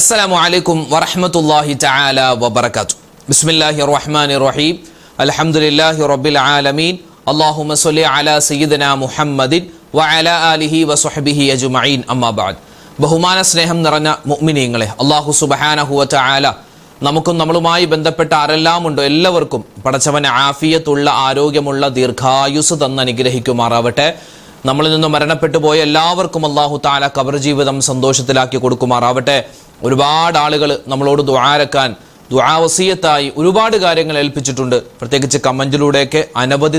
السلام عليكم ورحمة الله تعالى وبركاته بسم الله الرحمن الرحيم الحمد لله رب العالمين اللهم صل على سيدنا محمد وعلى آله وصحبه أجمعين أما بعد ബഹുമാന സ്നേഹം നിറഞ്ഞ മുഅ്മിനീങ്ങളെ അല്ലാഹു സുബ്ഹാനഹു വ തആല നമുക്കും നമ്മളുമായി ബന്ധപ്പെട്ട ആരെല്ലാം ഉണ്ടോ എല്ലാവർക്കും പടച്ചവൻ ആഫിയത്തുള്ള ആരോഗ്യമുള്ള ദീർഘായുസ് തന്ന് അനുഗ്രഹിക്കുമാറാവട്ടെ. നമ്മളിൽ നിന്ന് മരണപ്പെട്ടു പോയ എല്ലാവർക്കും അല്ലാഹു തആല ഖബർ ജീവിതം സന്തോഷത്തിലാക്കി കൊടുക്കുമാറാവട്ടെ. ഒരുപാട് ആളുകൾ നമ്മളോട് ദുആരക്കാൻ ദുആ വസിയത്തായി ഒരുപാട് കാര്യങ്ങൾ ഏൽപ്പിച്ചിട്ടുണ്ട്. പ്രത്യേകിച്ച് കമന്റിലൂടെയൊക്കെ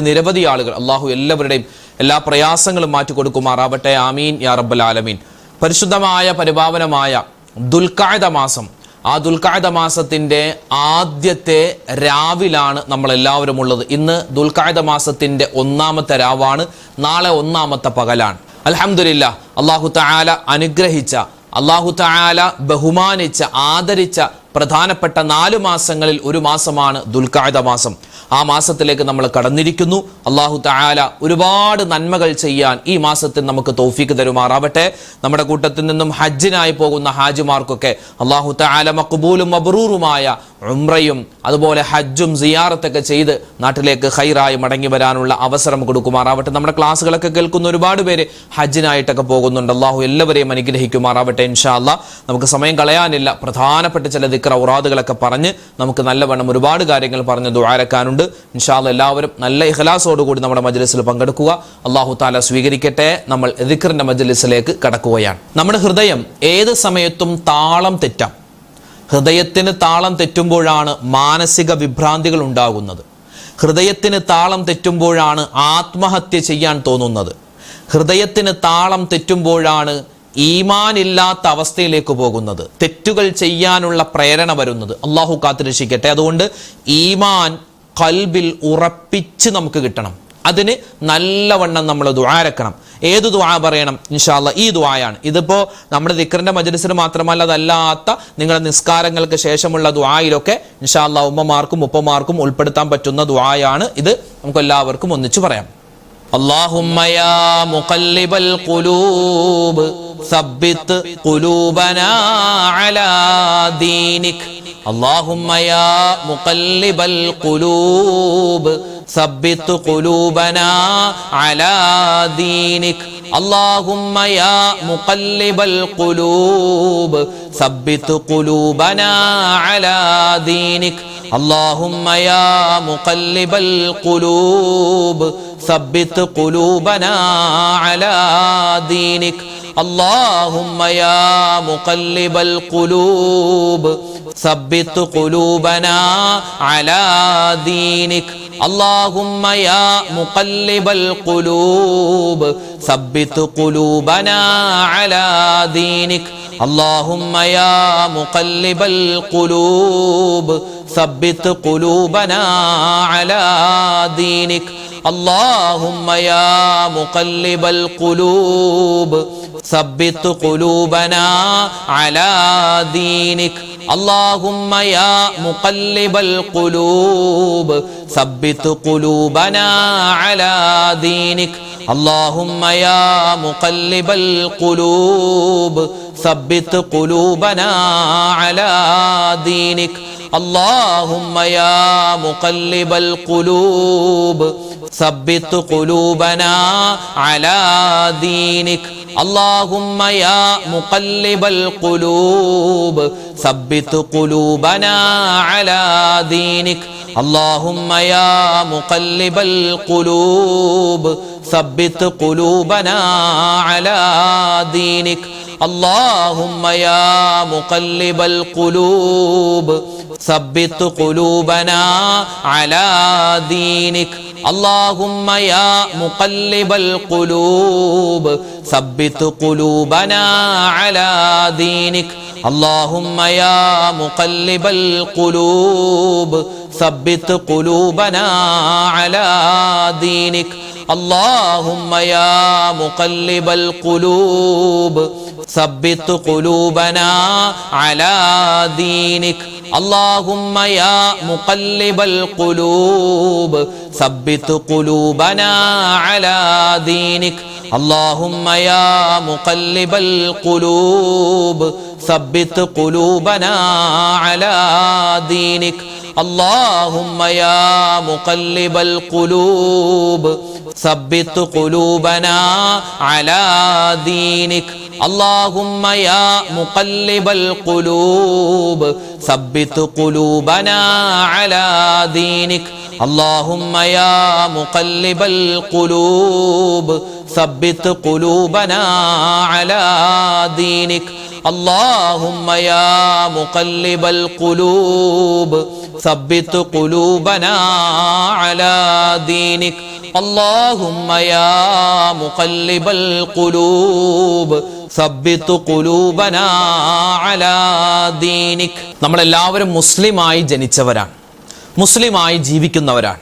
നിരവധി ആളുകൾ അല്ലാഹു എല്ലാവരുടെയും എല്ലാ പ്രയാസങ്ങളും മാറ്റി കൊടുക്കുമാറാവട്ടെ. ആമീൻ യാ റബ്ബൽ ആലമീൻ. പരിശുദ്ധമായ പരിപാവനമായ ദുൽഖഅദ മാസം, ആ ദുൽഖഅദ മാസത്തിന്റെ ആദ്യത്തെ രാവിലാണ് നമ്മളെല്ലാവരും ഉള്ളത്. ഇന്ന് ദുൽഖഅദ മാസത്തിന്റെ ഒന്നാമത്തെ രാവാണ്, നാളെ ഒന്നാമത്തെ പകലാണ്. അൽഹംദുലില്ലാഹ്, അല്ലാഹു തആല അനുഗ്രഹിച്ച, അല്ലാഹു തആല ബഹുമാനിച്ച, ആദരിച്ച പ്രധാനപ്പെട്ട 4 മാസങ്ങളിൽ ഒരു മാസമാണ് ദുൽഖഅദ മാസം. ആ മാസത്തിലേക്ക് നമ്മൾ കടന്നിരിക്കുന്നു. അല്ലാഹു തആല ഒരുപാട് നന്മകൾ ചെയ്യാൻ ഈ മാസത്തിൽ നമുക്ക് തൗഫീക്ക് തരുമാറാവട്ടെ. നമ്മുടെ കൂട്ടത്തിൽ നിന്നും ഹജ്ജിനായി പോകുന്ന ഹാജിമാർക്കൊക്കെ അല്ലാഹു തആല മഖ്ബൂലും മബ്റൂറുമായ ഉംറയും അതുപോലെ ഹജ്ജും സിയാറത്തൊക്കെ ചെയ്ത് നാട്ടിലേക്ക് ഖൈറായി മടങ്ങി വരാനുള്ള അവസരം കൊടുക്കുമാറാവട്ടെ. നമ്മുടെ ക്ലാസ്സുകളൊക്കെ കേൾക്കുന്ന ഒരുപാട് പേര് ഹജ്ജിനായിട്ടൊക്കെ പോകുന്നുണ്ട്. അല്ലാഹു എല്ലാവരെയും അനുഗ്രഹിക്കുമാറാവട്ടെ. ഇൻഷാ അല്ലാഹ് നമുക്ക് സമയം കളയാനില്ല. പ്രധാനപ്പെട്ട ചില ദിക്ർ ഔറാദുകളൊക്കെ പറഞ്ഞ് നമുക്ക് നല്ലവണ്ണം ഒരുപാട് കാര്യങ്ങൾ പറഞ്ഞ് ദുആരക്കാനുണ്ട്. ഇൻഷാ അല്ലാഹ് എല്ലാവരും നല്ല ഇഖ്ലാസോടുകൂടി നമ്മുടെ മജ്ലിസിൽ പങ്കെടുക്കുക. അല്ലാഹു തആല സ്വീകരിക്കട്ടെ. നമ്മൾ ദിക്റിന്റെ മജ്ലിസിലേക്ക് കടക്കുകയാണ്. നമ്മുടെ ഹൃദയം ഏത് സമയത്തും താളം തെറ്റാം. ഹൃദയത്തിന് താളം തെറ്റുമ്പോഴാണ് മാനസിക വിഭ്രാന്തികൾ ഉണ്ടാകുന്നത്. ഹൃദയത്തിന് താളം തെറ്റുമ്പോഴാണ് ആത്മഹത്യ ചെയ്യാൻ തോന്നുന്നത്. ഹൃദയത്തിന് താളം തെറ്റുമ്പോഴാണ് ഈമാൻ ഇല്ലാത്ത അവസ്ഥയിലേക്ക് പോകുന്നത്, തെറ്റുകൾ ചെയ്യാനുള്ള പ്രേരണ വരുന്നത്. അള്ളാഹു കാത്തുരക്ഷിക്കട്ടെ. അതുകൊണ്ട് ഈമാൻ ഖൽബിൽ ഉറപ്പിച്ച് നമുക്ക് കിട്ടണം. അതിന് നല്ലവണ്ണം നമ്മൾ ദുആരക്കണം. ഏത് ദുആ പറയണം? ഇൻഷാ അല്ലാഹ് ഈ ദുആയാണ്. ഇതിപ്പോൾ നമ്മുടെ ദിക്റിന്റെ മജ്ലിസിന് മാത്രമല്ല, അതല്ലാത്ത നിങ്ങളുടെ നിസ്കാരങ്ങൾക്ക് ശേഷമുള്ള ദുആയിലൊക്കെ ഇൻഷാ അല്ലാഹ് ഉമ്മമാർക്കും ഉപ്പമാർക്കും ഉൾപ്പെടുത്താൻ പറ്റുന്ന ദുആയാണ് ഇത്. നമുക്ക് എല്ലാവർക്കും ഒന്നിച്ചു പറയാം. اللهم يا مقلب القلوب ثبت قلوبنا على دينك اللهم يا مقلب القلوب ثبت قلوبنا على دينك اللهم يا مقلب القلوب ثبت قلوبنا على دينك اللهم يا مقلب القلوب ثبت قلوبنا على دينك اللهم يا مقلب القلوب ثبت قلوبنا على دينك اللهم يا مقلب القلوب ثبت قلوبنا على دينك اللهم يا مقلب القلوب ثبت قلوبنا على دينك اللهم يا مقلب القلوب ثبت قلوبنا على دينك اللهم يا مقلب القلوب ثبت قلوبنا على دينك اللهم يا مقلب القلوب ثبت قلوبنا على دينك اللهم يا مقلب القلوب ثبت قلوبنا على دينك اللهم يا مقلب القلوب ثبت قلوبنا على دينك اللهم يا مقلب القلوب ثبت قلوبنا على دينك اللهم يا مقلب القلوب ثبت قلوبنا على دينك اللهم يا مقلب القلوب ثبت قلوبنا على دينك اللهم يا مقلب القلوب ثبت قلوبنا على دينك اللهم يا مقلب القلوب ثبت قلوبنا على دينك اللهم يا مقلب القلوب ثبت قلوبنا على دينك اللهم يا مقلب القلوب ثبت قلوبنا على دينك اللهم يا مقلب القلوب ثبت قلوبنا على دينك اللهم يا مقلب القلوب ثبت قلوبنا على دينك اللهم يا مقلب القلوب ثبت قلوبنا على دينك اللهم يا مقلب القلوب ثبت قلوبنا على دينك اللهم يا مقلب القلوب ثبت قلوبنا على دينك നമ്മളെല്ലാവരും മുസ്ലിമായി ജനിച്ചവരാണ്, മുസ്ലിമായി ജീവിക്കുന്നവരാണ്.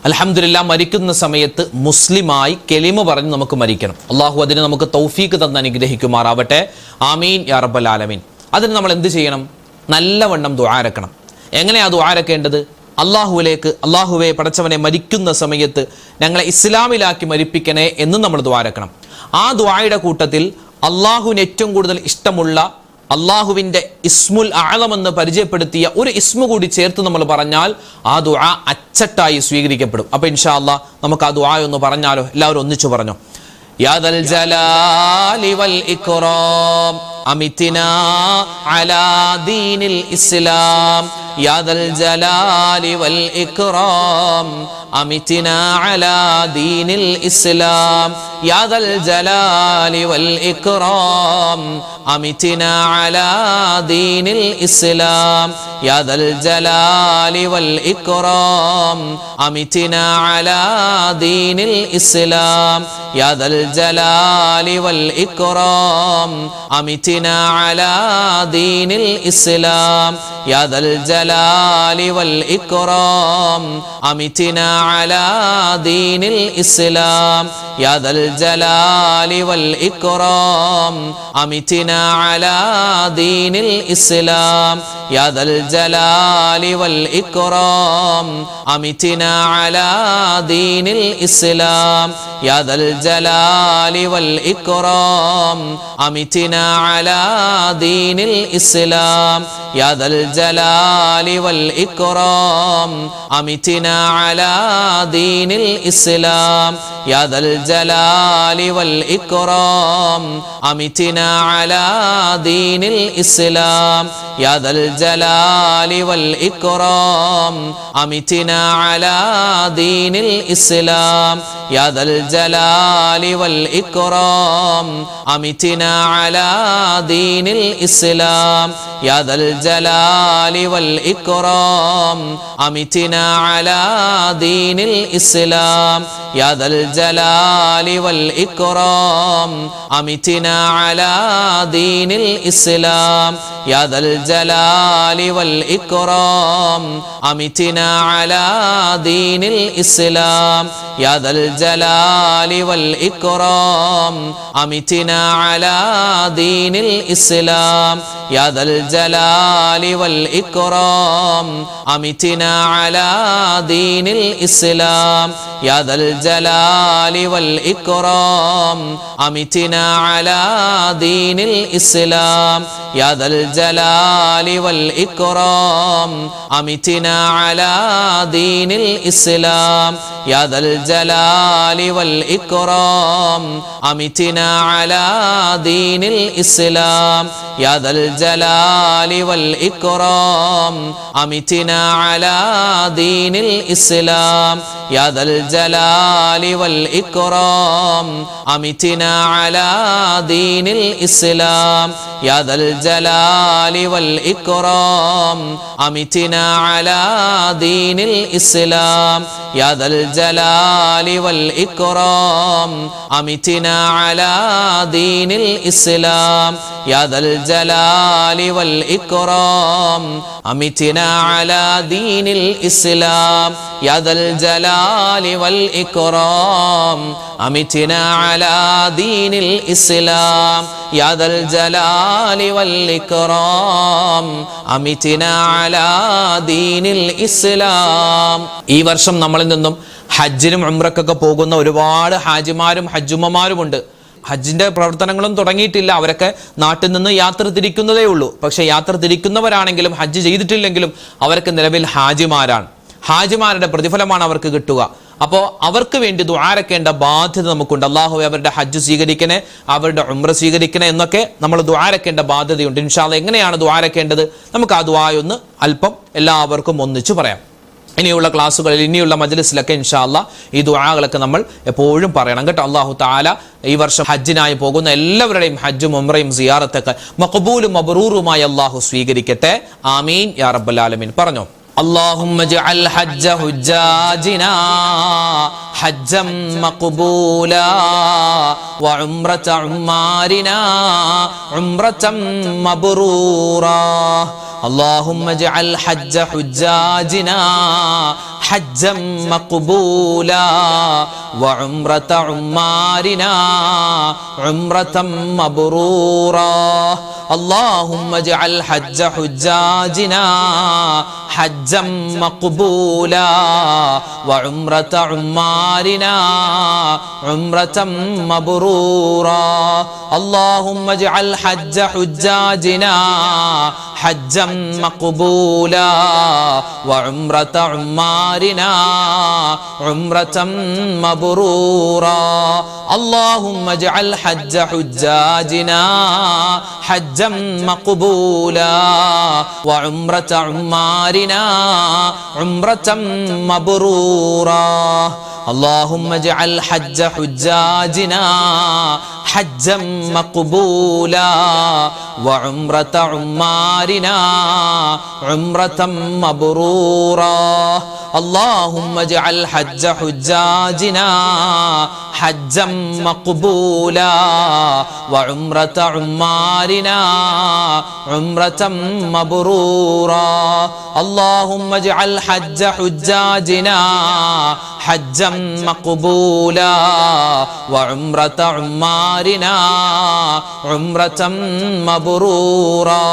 അൽഹംദുലില്ലാ മരിക്കുന്ന സമയത്ത് മുസ്ലിമായി കെലിമ പറഞ്ഞ് നമുക്ക് മരിക്കണം. അള്ളാഹു അതിന് നമുക്ക് തൗഫീക്ക് തന്ന് അനുഗ്രഹിക്കുമാറാവട്ടെ. ആമീൻ യാ റബ്ബൽ ആലമീൻ. അതിന് നമ്മൾ എന്ത് ചെയ്യണം? നല്ലവണ്ണം ദുആരക്കണം. എങ്ങനെയാ ദുആരക്കേണ്ടത്? അള്ളാഹുവിലേക്ക്, അള്ളാഹുവെ പടച്ചവനെ മരിക്കുന്ന സമയത്ത് ഞങ്ങളെ ഇസ്ലാമിലാക്കി മരിപ്പിക്കണേ എന്ന് നമ്മൾ ദുആരക്കണം. ആ ദുആയുടെ കൂട്ടത്തിൽ അള്ളാഹുവിന് ഏറ്റവും കൂടുതൽ ഇഷ്ടമുള്ള അള്ളാഹുവിൻ്റെ ഇസ്മുൽ അഅ്ലം എന്ന് പരിചയപ്പെടുത്തിയ ഒരു ഇസ്മു കൂടി ചേർത്ത് നമ്മൾ പറഞ്ഞാൽ ആ ദുആ അച്ചട്ടായി സ്വീകരിക്കപ്പെടും. അപ്പൊ ഇൻഷാ അല്ലാഹ് നമുക്ക് ആ ദുആ ഒന്ന് പറഞ്ഞാലോ? എല്ലാവരും ഒന്നിച്ചു പറഞ്ഞോ. യാ ദൽ ജലാലി വൽ ഇക്റാം അമിത്നാ അലാ ദീനിൽ ഇസ്ലാം യാ ദൽ ജലാലി വൽ ഇക്റാം അമിത്നാ അലാ ദീനിൽ ഇസ്ലാം യാ ദൽ ജലാലി വൽ ഇക്റാം അമിത്നാ അലാ ദീനിൽ ഇസ്ലാം യാ ദൽ ജലാലി വൽ ഇക്റാം അമിത്നാ അലാ ദീനിൽ ഇസ്ലാം യാ ദൽ ജലാലി വൽ ഇക്റാം അമിത്നാ അലാ ദീനിൽ ഇസ്ലാം യാ ദൽ ജലാലി വൽ ഇക്റാം അമിത്നാ അലാ ദീനിൽ ഇസ്ലാം യാ ദൽ ജലാലി വൽ ഇക്റാം അമിത്നാ അലാ ദീനിൽ ഇസ്ലാം യാ ദൽ ജലാലി വൽ ഇക്റാം അമിത്നാ അലാ ദീനിൽ ഇസ്ലാം യാ ദൽ ജലാലി വൽ ഇക്റാം അമിത്നാ അലാ ദീനിൽ ഇസ്ലാം യാ ദൽ ജലാലി വൽ ഇക്റാം അമിത്നാ അലാ ദീനിൽ ഇസ്ലാം യാ ദൽ ജലാലി വൽ ഇക്റാം അമിത്നാ അലാ ദീനിൽ ഇസ്ലാം യാ ദൽ ജലാലി വൽ ഇക്റാം അമിത്നാ അലാ ദീനിൽ ഇസ്ലാം യാ ദൽ ജലാലി വൽ ഇക്റാം അമിത്നാ അലാ ദീനിൽ ഇസ്ലാം യാ ദൽ ജലാലി വൽ ഇക്റാം അമിത്നാ അലാ ദീനിൽ ഇസ്ലാം യാ ദൽ ജലാലി വൽ ഇക്റാം അമിത്നാ അലാ ദീനിൽ ഇസ്ലാം യാ ദൽ ജലാലി വൽ ഇക്റാം അമിത്നാ അലാ ദീനിൽ ഇസ്ലാം യാ ദൽ ജലാലി വൽ ഇക്റാം അമിത്നാ അലാ ദീനിൽ ഇസ്ലാം യാ ദൽ ജലാലി വൽ ഇക്റാം അമിത്നാ അലാ ദീനിൽ ഇസ്ലാം യാ ദൽ ജലാലി വൽ ഇക്റാം അമിത്നാ അലാ ദീനിൽ ഇസ്ലാം യാ ദൽ ജലാലി വൽ ഇക്റാം അമിത്നാ അലാ ദീനിൽ ഇസ്ലാം യാ ദൽ ജലാലി വൽ ഇക്റാം അമിത്നാ അലാ ദീനിൽ ഇസ്ലാം യാ ദൽ ജലാലി വൽ ഇക്റാം അമിത്നാ അലാ ദീനിൽ ഇസ്ലാം യാ ദൽ ജലാലി വൽ ഇക്റാം അമിത്നാ അലാ ദീനിൽ ഇസ്ലാം യാ ദൽ ജലാലി വൽ ഇക്റാം അമിത്നാ അലാ ദീനിൽ ഇസ്ലാം യാ ദൽ ജലാലി വൽ ഇക്റാം അമിത്നാ അലാ ദീനിൽ ഇസ്ലാം يا ذا الجلال والإكرام أمتنا على دين الإسلام يا ذا الجلال والإكرام أمتنا على دين الإسلام يا ذا الجلال والإكرام أمتنا على دين الإسلام. ഈ വർഷം നമ്മളിൽ നിന്നും ഹജ്ജിനും ഉംറക്കൊക്കെ പോകുന്ന ഒരുപാട് ഹാജിമാരും ഹജ്ജുമ്മമാരുമുണ്ട്. ഹജ്ജിന്റെ പ്രവർത്തനങ്ങളും തുടങ്ങിയിട്ടില്ല. അവരൊക്കെ നാട്ടിൽ നിന്ന് യാത്ര തിരിക്കുന്നതേ ഉള്ളൂ. പക്ഷെ യാത്ര തിരിക്കുന്നവരാണെങ്കിലും ഹജ്ജ് ചെയ്തിട്ടില്ലെങ്കിലും അവർക്ക് നിലവിൽ ഹാജിമാരാണ്. ഹാജിമാരുടെ പ്രതിഫലമാണ് അവർക്ക് കിട്ടുക. അപ്പോൾ അവർക്ക് വേണ്ടി ദുആരക്കേണ്ട ബാധ്യത നമുക്കുണ്ട്. അല്ലാഹുവേ അവരുടെ ഹജ്ജ് സ്വീകരിക്കണേ, അവരുടെ ഉംറ സ്വീകരിക്കണേ എന്നൊക്കെ നമ്മൾ ദുആരക്കേണ്ട ബാധ്യതയുണ്ട്. ഇൻഷാ അല്ലാഹ് എങ്ങനെയാണ് ദുആരക്കേണ്ടത്? നമുക്ക് ആ ദുആയൊന്ന് അല്പം എല്ലാവർക്കും ഒന്നിച്ചു പറയാം. ഇനിയുള്ള ക്ലാസ്സുകളിൽ, ഇനിയുള്ള മജ്ലിസിലൊക്കെ ഇൻഷാ അല്ലാഹ് ഈ ദുആകളൊക്കെ നമ്മൾ എപ്പോഴും പറയണം കേട്ടോ. അല്ലാഹു തആല ഈ വർഷം ഹജ്ജിനായി പോകുന്ന എല്ലാവരുടെയും ഹജ്ജും ഉംറയും സിയാറത്തൊക്കെ മഖബൂലും മബ്റൂറുമായി അല്ലാഹു സ്വീകരിക്കട്ടെ. ആമീൻ യാ റബ്ബൽ ആലമീൻ. പറഞ്ഞോ. اللهم اجعل حج حجاجنا حجا مقبولا وعمرة عمارنا عمرة مبرورا. اللهم اجعل حج حجاجنا حجا مقبولا وعمرة عمارنا عمرة مبرورا. اللهم اجعل حج حجاجنا حجا مقبولا وعمرة عمارنا عمرة مبرورا. اللهم اجعل حج حجاجنا حجا مقبولا وعمرة عمارنا عمرة مبرورا. اللهم اجعل حج حجاجنا حجا مقبولا وعمرة عمارنا عمرة مبرورا. اللهم اجعل حج حجاجنا حجا مقبولا وعمرة عمارنا عمرة مبرورا. اللهم اجعل حج حجاجنا حجا مقبولا وعمرة عمارنا عمرة مبرورا. اللهم اجعل حج حجاجنا حجا مقبولا وعمرة عمارنا عمرة مبرورا.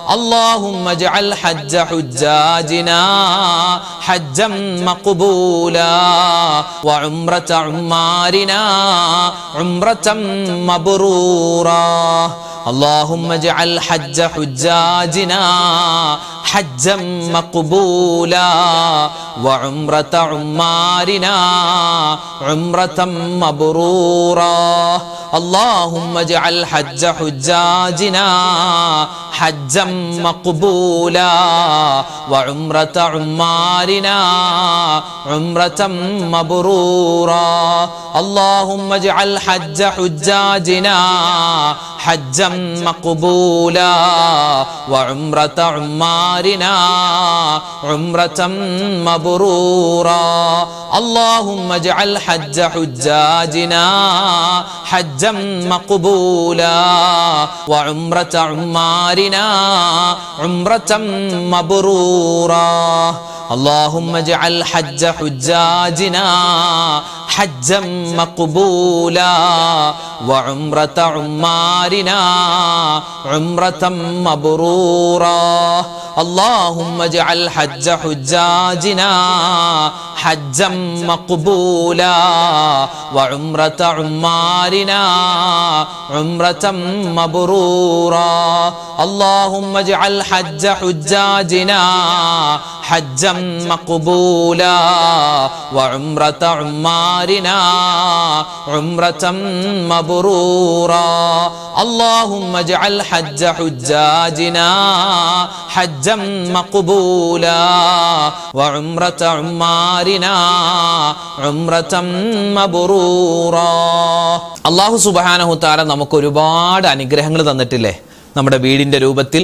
اللهم اجعل حج حجاجنا حجا مقبولا وعمرة عمارنا عمرة مبرورا. اللهم اجعل حج حجاجنا حجا مقبولا وعمرة عمارنا عمرة مبرورا. اللهم اجعل حج حجاجنا حجا مقبولا وعمرة عمارنا عمرة مبرورا. اللهم اجعل حج حجاجنا حجا مقبولا وعمرة عمارنا عمرة مبرورا. اللهم اجعل حج حجاجنا حجا مقبولا وعمرة عمارنا عمرة مبرورا. اللهم اجعل حج حجاجنا حجا مقبولا وعمرة عمارنا عمرة مبرورا. اللهم اجعل حج حجاجنا حجا مقبولا وعمرة عمارنا عمرة مبرورا. اللهم اجعل حج حجاجنا حجا مقبولا وعمرة عمارنا عمرة مبرورا. اللهم اجعل حج حجاجنا حجا مقبولا وعمرة عمارنا عمرة مبرورا. അല്ലാഹു സുബ്ഹാനഹു തആല നമുക്ക് ഒരുപാട് അനുഗ്രഹങ്ങൾ തന്നിട്ടില്ലേ? നമ്മുടെ വീടിന്റെ രൂപത്തിൽ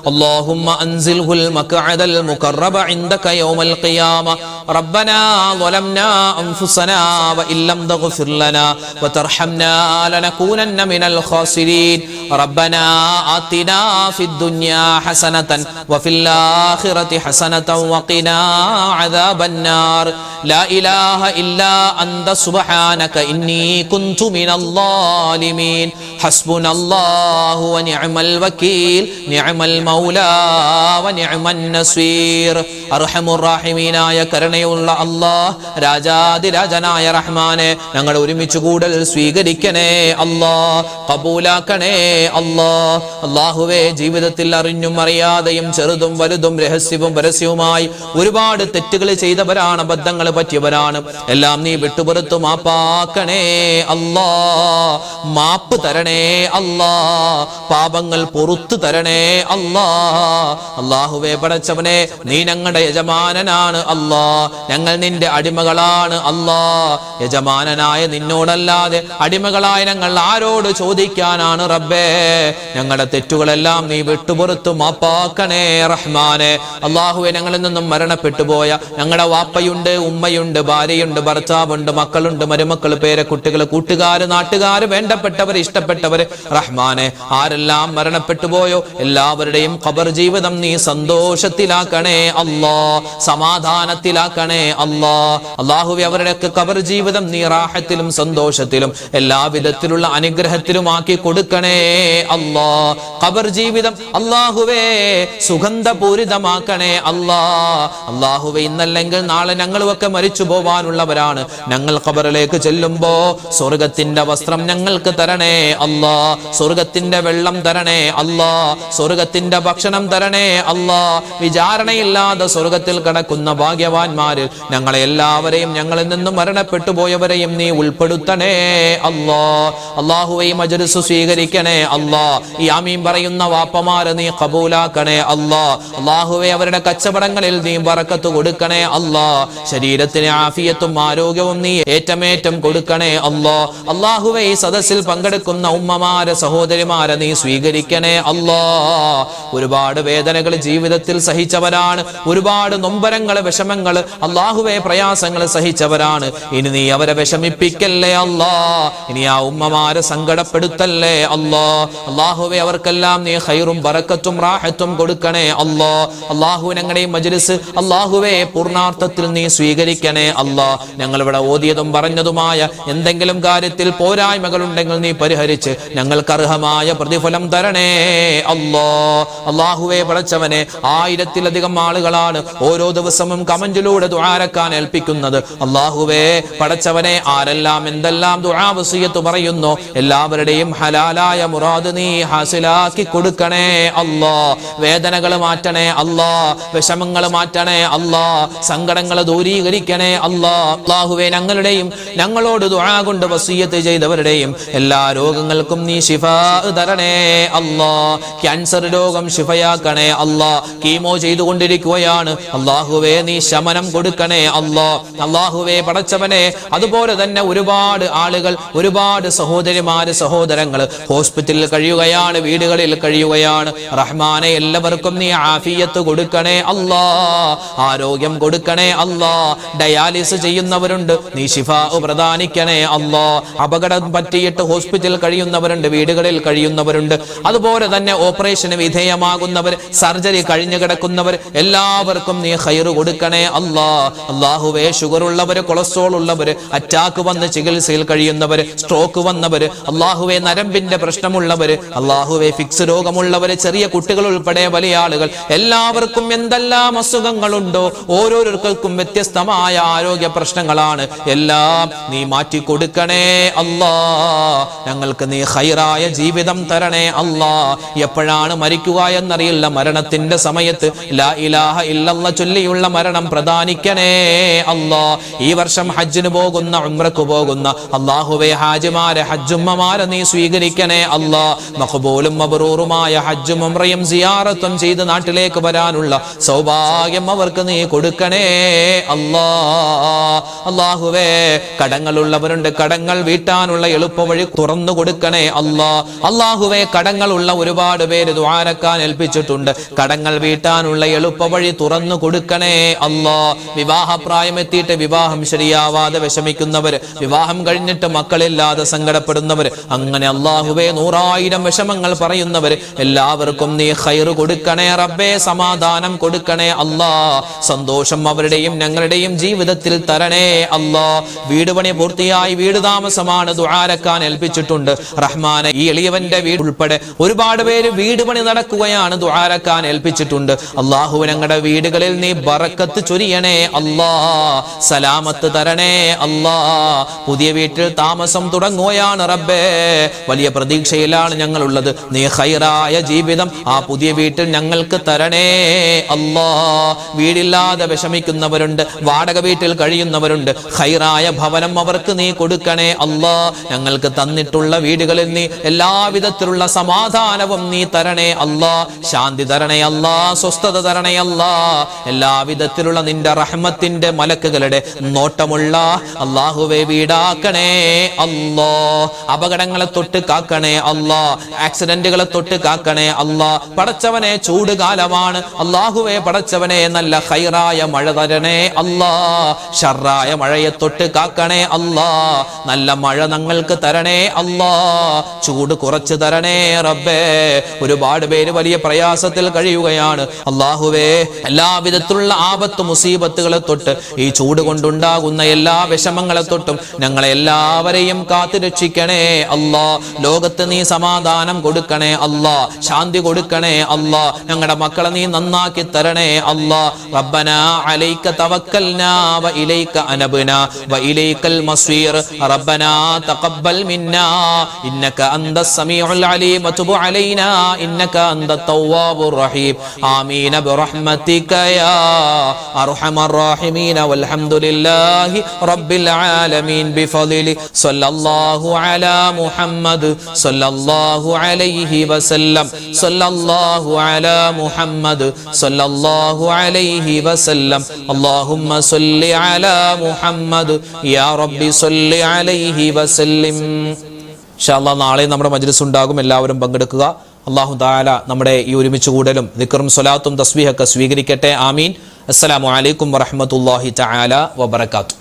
اللهم أنزله المقعد المقرب عندك يوم القيامة ربنا ظلمنا أنفسنا وإن لم تغفر لنا وترحمنا لنكونن من الخاسرين ربنا آتنا في الدنيا حسنة وفي الآخرة حسنة وقنا عذاب النار لا إله إلا أنت سبحانك إني كنت من الظالمين حسبنا الله ونعم الوكيل نعم المولى ونعم النصير أرحم الراحمين يا കരുണയുള്ള അല്ലാഹ് രാജാതിരാജനായ റഹ്മാനെ ഞങ്ങൾ ഒരുമിച്ച് കൂടൽ സ്വീകരിക്കണേ അല്ലാഹ് ഖബൂലാക്കണേ അല്ലാഹ് അല്ലാഹുവേ ജീവിതത്തിൽ അറിഞ്ഞും അറിയാതെയും ചെറുതും വലുതും രഹസ്യവും പരസ്യവുമായി ഒരുപാട് തെറ്റുകൾ ചെയ്തവരാണ് അബദ്ധങ്ങൾ പറ്റിയവരാണ് എല്ലാം നീ വിട്ടുപുറത്തു മാപ്പാക്കണേ അല്ലാഹ് മാപ്പ് തരണേ അല്ലാഹ് പാപങ്ങൾ പുറത്തു തരണേ അല്ലാഹ് അല്ലാഹുവേ പടച്ചവനെ നീ ഞങ്ങളുടെ യജമാനനാണ് അല്ലാഹ് ഞങ്ങൾ നിന്റെ അടിമകളാണ് അല്ലാഹ് യജമാനനായ നിന്നോടല്ലാതെ അടിമകളായ ഞങ്ങൾ ആരോട് ചോദിക്കാനാണ് റബ്ബേ ഞങ്ങളുടെ തെറ്റുകളെല്ലാം നീ വിട്ടുപുറത്തു മാപ്പാക്കണേ റഹ്മാനെ അല്ലാഹുവേ ഞങ്ങളിൽ നിന്നും മരണപ്പെട്ടു പോയ ഞങ്ങളുടെ വാപ്പയുണ്ട് ഉമ്മയുണ്ട് ഭാര്യയുണ്ട് ഭർത്താവുണ്ട് മക്കളുണ്ട് മരുമക്കൾ പേരക്കുട്ടികൾ കൂട്ടുകാര് നാട്ടുകാര് വേണ്ടപ്പെട്ടവർ ഇഷ്ടപ്പെട്ടവര് റഹ്മാനെ ആരെല്ലാം മരണപ്പെട്ടു പോയോ എല്ലാവരുടെയും ഖബർ ജീവിതം നീ സന്തോഷത്തിലാക്കണേ അല്ലാഹ് സമാധാനത്തിലാക്കണേ അല്ലാഹ് അല്ലാഹുവേ അവരുടെയൊക്കെ ഖബർ ജീവിതം നീ റാഹത്തിലും സന്തോഷത്തിലും എല്ലാവിധത്തിലുള്ള അനുഗ്രഹത്തിലും ആക്കി കൊടുക്കണേ അല്ലാഹ് ഖബർ ജീവിതം അല്ലാഹുവേ സുഗന്ധപൂരിതമാക്കണേ അല്ലാഹ് അല്ലാഹുവേ ഇന്നല്ലെങ്കിൽ നാളെ ഞങ്ങളുമൊക്കെ മരിച്ചു പോവാനുള്ളവരാണ് ഞങ്ങൾ ഖബറിലേക്ക് ചെല്ലുമ്പോ സ്വർഗത്തിന്റെ വസ്ത്രം ഞങ്ങൾക്ക് തരണേ അല്ലാഹ് സ്വർഗത്തിന്റെ വെള്ളം തരണേ അല്ലാഹ് സ്വർഗത്തിന്റെ ഭക്ഷണം തരണേ അല്ലാഹ് വിചാരണയില്ലാതെ സ്വർഗത്തിൽ കടക്കുന്ന ഭാഗ്യവാന്മാരിൽ ഞങ്ങളെ എല്ലാവരെയും ഞങ്ങളിൽ നിന്നും മരണപ്പെട്ടു പോയവരെയും നീ ഉൾപ്പെടുത്തണേ അല്ലാഹ് അല്ലാഹുവേ മജ്‌ലിസ് സ്വീകരിക്കണേ അല്ലാഹ് ഈ ആമീൻ പറയുന്ന വാപ്പമാരെ നീ ഖബൂലാക്കണേ അല്ലാഹ് അല്ലാഹുവേ അവരുടെ കച്ചവടങ്ങളിൽ നീ ബറക്കത്ത് കൊടുക്കണേ അല്ലാഹ് ശരീരത്തിന് ആഫിയത്തും ആരോഗ്യവും നീ ഏറ്റമേറ്റം കൊടുക്കണേ അല്ലാഹ് അല്ലാഹുവേ ഈ സദസ്സിൽ പങ്കെടുക്കുന്ന ഉമ്മമാരെ സഹോദരിമാരെ നീ സ്വീകരിക്കണേ അല്ലാഹ് ഒരുപാട് വേദനകൾ ജീവിതത്തിൽ സഹിച്ചവരാണ് ഒരുപാട് നൊമ്പരങ്ങൾ വിഷമങ്ങൾ അല്ലാഹുവേ പ്രയാസങ്ങൾ സഹിച്ചവരാണ് ഇനി നീ അവരെ വിഷമിപ്പിക്കല്ലേ അല്ലാഹ് ഇനി ആ ഉമ്മമാരെ സങ്കടപ്പെടുത്തല്ലേ അല്ലാഹ് അല്ലാഹുവേ അവർക്കെല്ലാം നീ ഖൈറും ബറക്കത്തും റാഹത്തും കൊടുക്കണേ അല്ലാഹ് അല്ലാഹു ഞങ്ങളുടെ മജ്‌ലിസ് അല്ലാഹുവേ പൂർണ്ണാർത്ഥത്തിൽ നീ സ്വീകരിക്കണേ അല്ലാഹ് ഞങ്ങൾ ഇവിടെ ഓതിയതും പറഞ്ഞതുമായ എന്തെങ്കിലും കാര്യത്തിൽ പോരായ്മകൾ ഉണ്ടെങ്കിൽ നീ പരിഹരിച്ച് ഞങ്ങൾക്ക് അർഹമായ പ്രതിഫലം തരണേ അല്ലാഹ് അല്ലാഹുവേ പടച്ചവനെ ആയിരത്തിലധികം ആളുകളാണ് ഓരോ ദിവസവും കമന്റിലൂടെ ദുആരക്കാൻ ഏൽപ്പിക്കുന്നത് അല്ലാഹുവേ പടച്ചവനെ ആരെല്ലാം എന്തെല്ലാം ദുആ വസിയത്ത് പറയുന്നു എല്ലാവരുടെയും ഹലാലായ മുറാദ് നീ ഹാസിലാക്കി കൊടുക്കണേ അല്ലാഹ് വേദനകൾ മാറ്റണേ അല്ലാഹ് വിഷമങ്ങൾ മാറ്റണേ അല്ലാഹ് സങ്കടങ്ങൾ ദൂരീകരിക്കണേ അല്ലാഹ് അല്ലാഹുവേ ഞങ്ങളുടെയും ഞങ്ങളോട് ദുആ കൊണ്ട് വസിയത്ത് ചെയ്തവരുടെയും എല്ലാ രോഗങ്ങൾക്കും നീ ശിഫാ തരണേ അല്ലാഹ് ക്യാൻസർ രോഗം ശിഫയാക്കണേ അല്ലാഹ് കീമോ ചെയ്തുകൊണ്ടിരിക്കുകയാണ് അല്ലാഹുവേ നീ ശമനം കൊടുക്കണേ അല്ലാഹ് അല്ലാഹുവേ പടച്ചവനെ അതുപോലെ തന്നെ ഒരുപാട് ആളുകൾ ഒരുപാട് സഹോദരിമാര് സഹോദരങ്ങൾ ഹോസ്പിറ്റലിൽ കഴിയുകയാണ് വീടുകളിൽ കഴിയുകയാണ് റഹ്മാനെ എല്ലാവർക്കും നീ ആഫിയത്ത് കൊടുക്കണേ അല്ലാഹ് ആരോഗ്യം കൊടുക്കണേ അല്ലാഹ് ഡയാലിസിസ് ചെയ്യുന്നവരുണ്ട് നീ ശിഫാ പ്രദാനിക്കണേ അല്ലാഹ് അപകടം പറ്റിയിട്ട് ഹോസ്പിറ്റലിൽ കഴിയുന്നവരുണ്ട് വീടുകളിൽ കഴിയുന്നവരുണ്ട് അതുപോലെ തന്നെ ഓപ്പറേഷന് വിധേയമാകുന്നവർ സർജറി കഴിഞ്ഞു കിടക്കുന്നവർ എല്ലാവർക്കും നീ ഖൈറ് കൊടുക്കണേ അല്ലാഹ് അല്ലാഹുവേ ഷുഗർ ഉള്ളവര് കൊളസ്ട്രോൾ ഉള്ളവര് അറ്റാക്ക് വന്ന് ചികിത്സയിൽ കഴിയുന്നവര് സ്ട്രോക്ക് വന്നവര് അല്ലാഹുവേ നരമ്പിന്റെ പ്രശ്നമുള്ളവര് അല്ലാഹുവേ ഫിക്സ് രോഗമുള്ളവര് ചെറിയ കുട്ടികൾ ഉൾപ്പെടെ വലിയ ആളുകൾ എല്ലാവർക്കും എന്തെല്ലാം അസുഖങ്ങളുണ്ടോ ഓരോരുത്തർക്കും വ്യത്യസ്തമായ ആരോഗ്യ പ്രശ്നങ്ങളാണ് എല്ലാം നീ മാറ്റി കൊടുക്കണേ അല്ലാഹ് ഞങ്ങൾക്ക് നീ ഖൈറായ ജീവിതം തരണേ അല്ലാഹ് എപ്പോഴാണ് മരിക്കുക എന്നറിയില്ല മരണത്തിന്റെ സമയത്ത് ലാ ഇലാഹ ഇല്ലല്ലാഹ് ചൊല്ലിയുള്ള മരണം പ്രദാനിക്കണേ അല്ലാഹ് ഈ വർഷം ഹജ്ജിന് പോകുന്ന ഉംറക്ക് പോകുന്ന അല്ലാഹുവേ ഹാജിമാരെ ഹജ്ജുമ്മമാരെ നീ സ്വീകരിക്കണേ അല്ലാഹ് മഖബൂലും മബ്റൂറുമായ ഹജ്ജും ഉംറയും സിയാറത്തും ചെയ്ത് നാട്ടിലേക്ക് വരാനുള്ള സൗഭാഗ്യം അവർക്ക് നീ കൊടുക്കണേ അല്ലാഹ് അല്ലാഹുവേ കടങ്ങളുള്ളവരുണ്ട് കടങ്ങൾ വീട്ടാനുള്ള എളുപ്പവഴി തുറന്നു കൊടുക്കണേ അല്ലാഹ് അല്ലാഹുവേ കടങ്ങളുള്ള ഒരുപാട് പേര് ദുആരക്കാൻ ഏൽപ്പിച്ചിട്ടുണ്ട്. കടങ്ങൾ വീട്ടാനുള്ള എളുപ്പവഴി തുറന്നു കൊടുക്കണേ അല്ലാ. വിവാഹപ്രായം എത്തിയിട്ട് വിവാഹം ശരിയാവാതെ വിഷമിക്കുന്നവർ, വിവാഹം കഴിഞ്ഞിട്ട് മക്കളില്ലാതെ സങ്കടപ്പെടുന്നവർ, അങ്ങനെ അല്ലാഹുവേ 100,000 വിഷമങ്ങൾ പറയുന്നവർ എല്ലാവർക്കും നീ ഖൈറ് കൊടുക്കണേ റബ്ബേ, സമാധാനം കൊടുക്കണേ അല്ലാ. സന്തോഷം അവരുടെയും ഞങ്ങളുടെയും ജീവിതത്തിൽ തരണേ അല്ലാ. വീട് പണി പൂർത്തിയായി വീട് താമസമാണ് ദുആരക്കാൻ ഏൽപ്പിച്ചിട്ടുണ്ട് റഹ്മാനെ. ഈ എളിയവന്റെ വീട് ഉൾപ്പെടെ ഒരുപാട് പേര് വീട് പണി നടക്കുകയാണ്, ദുആരക്കാൻ ഏൽപ്പിച്ചിട്ടുണ്ട്. അല്ലാഹു ഞങ്ങളുടെ വീടുകളിൽ നീ ബറക്കത്ത് ചൊരിയണേ അല്ലാ, സലാമത്ത് തരണേ അല്ലാ. പുതിയ വീട്ടിൽ താമസം തുടങ്ങുകയാണ് റബ്ബേ, വലിയ പ്രതീക്ഷയിലാണ് ഞങ്ങളുള്ളത്. നീ ഖൈറായ ജീവിതം ആ പുതിയ വീട്ടിൽ ഞങ്ങൾക്ക് തരണേ അല്ലാ. വീടില്ലാതെ വിഷമിക്കുന്നവരുണ്ട്, വാടക വീട്ടിൽ കഴിയുന്നവരുണ്ട്, ഖൈറായ ഭവനം അവർക്ക് നീ കൊടുക്കണേ അല്ലാ. ഞങ്ങൾക്ക് തന്നിട്ടുള്ള വീടുകളിൽ നീ എല്ലാവിധത്തിലുള്ള സമാധാനവും നീ തരണേ അല്ലാ, ശാന്തി തരണേ അല്ലാ, സ്വസ്ഥത തരണേ അല്ലാ. എല്ലാവിധത്തിലുള്ള നിന്റെ റഹ്മത്തിന്റെ മലക്കുകളുടെ നോട്ടമുള്ള അല്ലാഹുവേ വീടാക്കണേ അല്ലാ. അപകടങ്ങളെ തൊട്ട് കാക്കണേ അല്ലാ, ആക്സിഡന്റുകളെ തൊട്ട് കാക്കണേ അല്ലാ. പടച്ചവനെ ചൂട് കാലമാണ് അല്ലാഹുവേ, പടച്ചവനെ നല്ല ഖൈറായ മഴ തരണേ അല്ലാ. ഷർറായ മഴയെ തൊട്ട് കാക്കണേ അല്ലാ, നല്ല മഴ ഞങ്ങൾക്ക് തരണേ അല്ലാ. ചൂട് കുറച്ച് തരണേ റബ്ബേ. ഒരുപാട് പേര് വലിയ പ്രയാസത്തിൽ കഴിയുകയാണ് അല്ലാഹുവേ. എല്ലാവിധത്തിലുള്ള ആപത്ത് മുസീബത്തുകളെ തൊട്ട്, ഈ ചൂട് കൊണ്ടുണ്ടാകുന്ന എല്ലാ വിഷമങ്ങളെ തൊട്ടും ഞങ്ങളെ എല്ലാവരെയും കാത്തു രക്ഷിക്കണേ അല്ലാ. ലോകത്ത് നീ സമാധാനം കൊടുക്കണേ അല്ലാ, ശാന്തി കൊടുക്കണേ അല്ലാ. ഞങ്ങളുടെ മക്കളെ നീ നന്നാക്കി തരണേ അല്ലാ. റബ്ബനാ അലൈക തവക്കൽനാ വ ഇലൈക അനബ്നാ വ ഇലൈകൽ മസ്വീർ. റബ്ബനാ തഖബ്ബൽ മിന്നാ ഇന്നക അന്തസ് സമീഉൽ അലീം വതുബ് അലൈനാ ഇന്നക അന്തത് തവ്വാബുർ റഹീം. ആമീൻ ബിറഹ്മതിക യാ അർഹമർ റഹീമീൻ. വൽഹംദുലില്ലാഹി റബ്ബിൽ ആലമീൻ ബിഫളിലി സ്വല്ലല്ലാഹു അലാ മുഹമ്മദ് സ്വല്ലല്ലാഹു അലൈഹി വസല്ലം. സ്വല്ലല്ലാഹു അലാ മുഹമ്മദ് സ്വല്ലല്ലാഹു അലൈഹി വസല്ലം. അല്ലാഹുമ്മ സ്വല്ലി അലാ മുഹമ്മദ് യാ റബ്ബി സ്വല്ലി അലൈഹി വസല്ലം. ഇൻഷാ അല്ലാഹ് നാളെ നമ്മുടെ മജ്ലിസ് ഉണ്ടാകും, എല്ലാവരും പങ്കെടുക്കുക. അല്ലാഹു തആല നമ്മുടെ ഈ ഒരുമിച്ച് കൂടലും ദിക്റും സ്വലാത്തും തസ്ബീഹൊക്കെ സ്വീകരിക്കട്ടെ. ആമീൻ. അസ്സലാമു അലൈക്കും വറഹ്മത്തുള്ളാഹി തആല വബറകാതുഹു.